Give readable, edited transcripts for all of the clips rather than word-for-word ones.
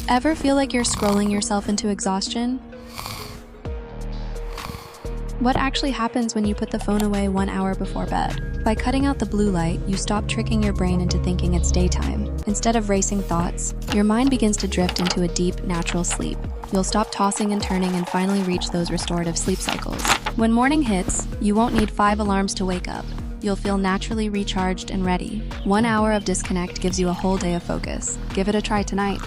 Ever feel like you're scrolling yourself into exhaustion? What actually happens when you put the phone away 1 hour before bed? By cutting out the blue light, you stop tricking your brain into thinking it's daytime. Instead of racing thoughts, your mind begins to drift into a deep, natural sleep. You'll stop tossing and turning and finally reach those restorative sleep cycles. When morning hits, you won't need 5 alarms to wake up. You'll feel naturally recharged and ready. 1 hour of disconnect gives you a whole day of focus. Give it a try tonight.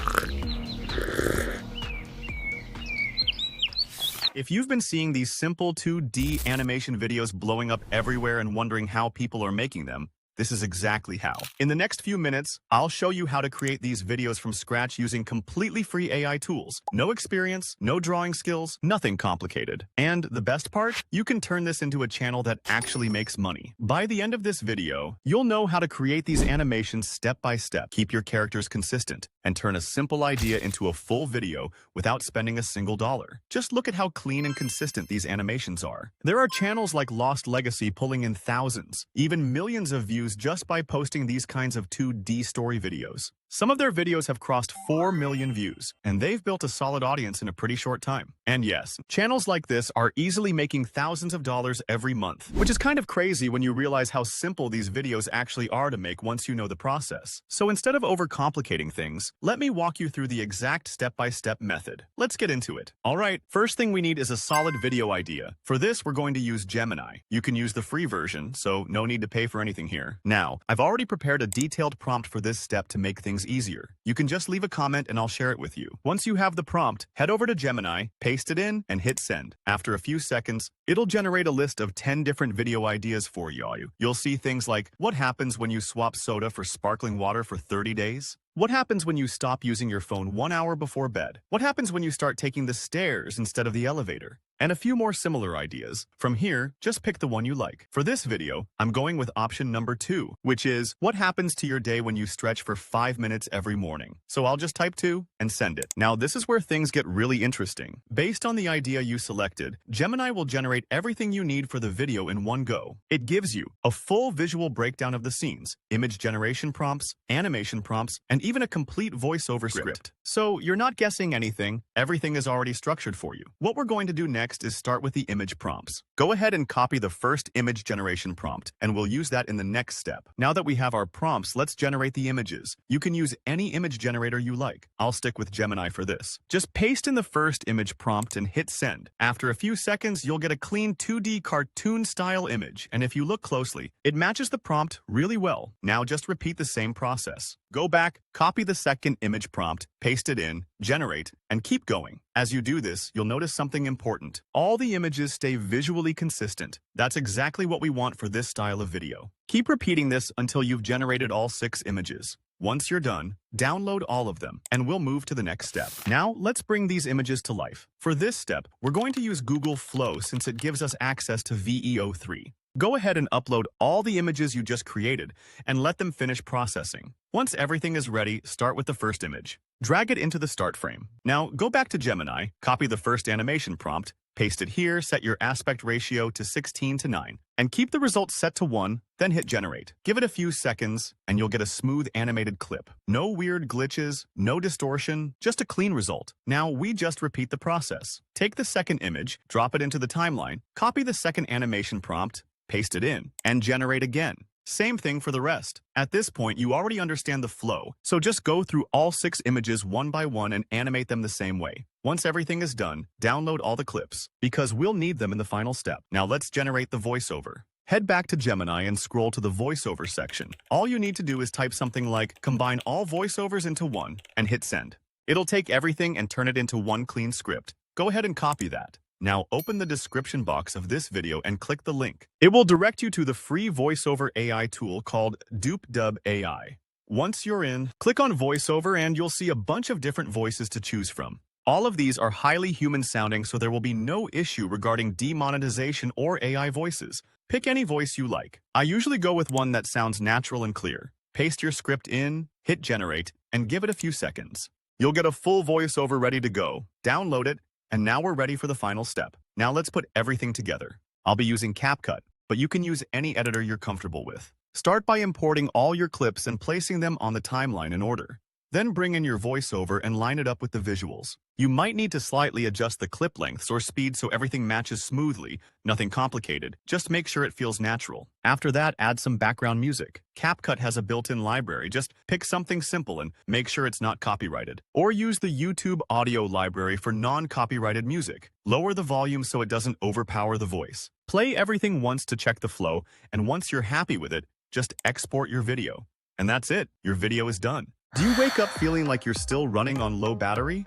If you've been seeing these simple 2D animation videos blowing up everywhere and wondering how people are making them, this is exactly how. In the next few minutes, I'll show you how to create these videos from scratch using completely free AI tools. No experience, no drawing skills, nothing complicated. And the best part? You can turn this into a channel that actually makes money. By the end of this video, you'll know how to create these animations step by step, keep your characters consistent, and turn a simple idea into a full video without spending a single dollar. Just look at how clean and consistent these animations are. There are channels like Lost Legacy pulling in thousands, even millions of views just by posting these kinds of 2D story videos. Some of their videos have crossed 4 million views, and they've built a solid audience in a pretty short time. And yes, channels like this are easily making thousands of dollars every month, which is kind of crazy when you realize how simple these videos actually are to make once you know the process. So instead of overcomplicating things, let me walk you through the exact step-by-step method. Let's get into it. Alright, first thing we need is a solid video idea. For this, we're going to use Gemini. You can use the free version, so no need to pay for anything here. Now, I've already prepared a detailed prompt for this step to make things easier. You can just leave a comment and I'll share it with you. Once you have the prompt, head over to Gemini, paste it in, and hit send. After a few seconds, it'll generate a list of 10 different video ideas for you. You'll see things like, what happens when you swap soda for sparkling water for 30 days? What happens when you stop using your phone 1 hour before bed? What happens when you start taking the stairs instead of the elevator? And a few more similar ideas. From here, just pick the one you like. For this video, I'm going with option number 2, which is, what happens to your day when you stretch for 5 minutes every morning? So I'll just type 2 and send it. Now this is where things get really interesting. Based on the idea you selected, Gemini will generate everything you need for the video in one go. It gives you a full visual breakdown of the scenes, image generation prompts, animation prompts, and even a complete voiceover script. So you're not guessing anything, everything is already structured for you. What we're going to do next is start with the image prompts. Go ahead and copy the first image generation prompt, and we'll use that in the next step. Now that we have our prompts, let's generate the images. You can use any image generator you like. I'll stick with Gemini for this. Just paste in the first image prompt and hit send. After a few seconds, you'll get a clean 2D cartoon-style image, and if you look closely, it matches the prompt really well. Now just repeat the same process. Go back, copy the second image prompt, paste it in, generate, and keep going. As you do this, you'll notice something important. All the images stay visually consistent. That's exactly what we want for this style of video. Keep repeating this until you've generated all 6 images. Once you're done, download all of them, and we'll move to the next step. Now, let's bring these images to life. For this step, we're going to use Google Flow since it gives us access to VEO3. Go ahead and upload all the images you just created and let them finish processing. Once everything is ready, start with the first image. Drag it into the start frame. Now, go back to Gemini, copy the first animation prompt, paste it here, set your aspect ratio to 16:9, and keep the results set to 1, then hit generate. Give it a few seconds, and you'll get a smooth animated clip. No weird glitches, no distortion, just a clean result. Now, we just repeat the process. Take the second image, drop it into the timeline, copy the second animation prompt, paste it in, and generate again. Same thing for the rest. At this point, you already understand the flow, so just go through all 6 images one by one and animate them the same way. Once everything is done, download all the clips, because we'll need them in the final step. Now let's generate the voiceover. Head back to Gemini and scroll to the voiceover section. All you need to do is type something like, combine all voiceovers into one, and hit send. It'll take everything and turn it into one clean script. Go ahead and copy that. Now open the description box of this video and click the link. It will direct you to the free voiceover AI tool called DupeDub AI. Once you're in, click on voiceover and you'll see a bunch of different voices to choose from. All of these are highly human sounding, so there will be no issue regarding demonetization or AI voices. Pick any voice you like. I usually go with one that sounds natural and clear. Paste your script in, hit generate, and give it a few seconds. You'll get a full voiceover ready to go. Download it. And now we're ready for the final step. Now let's put everything together. I'll be using CapCut, but you can use any editor you're comfortable with. Start by importing all your clips and placing them on the timeline in order. Then bring in your voiceover and line it up with the visuals. You might need to slightly adjust the clip lengths or speed so everything matches smoothly. Nothing complicated, just make sure it feels natural. After that, add some background music. CapCut has a built-in library. Just pick something simple and make sure it's not copyrighted. Or use the YouTube audio library for non-copyrighted music. Lower the volume so it doesn't overpower the voice. Play everything once to check the flow, and once you're happy with it, just export your video. And that's it, your video is done. Do you wake up feeling like you're still running on low battery?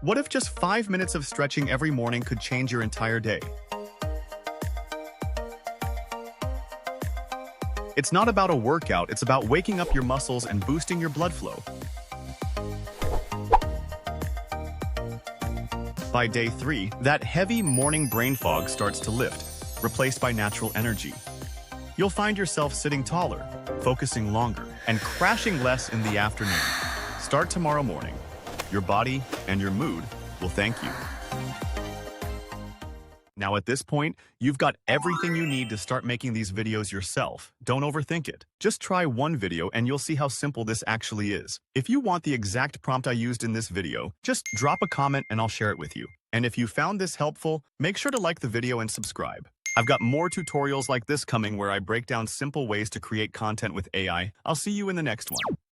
What if just 5 minutes of stretching every morning could change your entire day? It's not about a workout, it's about waking up your muscles and boosting your blood flow. By day 3, that heavy morning brain fog starts to lift, replaced by natural energy. You'll find yourself sitting taller, focusing longer, and crashing less in the afternoon. Start tomorrow morning. Your body and your mood will thank you. Now at this point, you've got everything you need to start making these videos yourself. Don't overthink it. Just try one video and you'll see how simple this actually is. If you want the exact prompt I used in this video, just drop a comment and I'll share it with you. And if you found this helpful, make sure to like the video and subscribe. I've got more tutorials like this coming where I break down simple ways to create content with AI. I'll see you in the next one.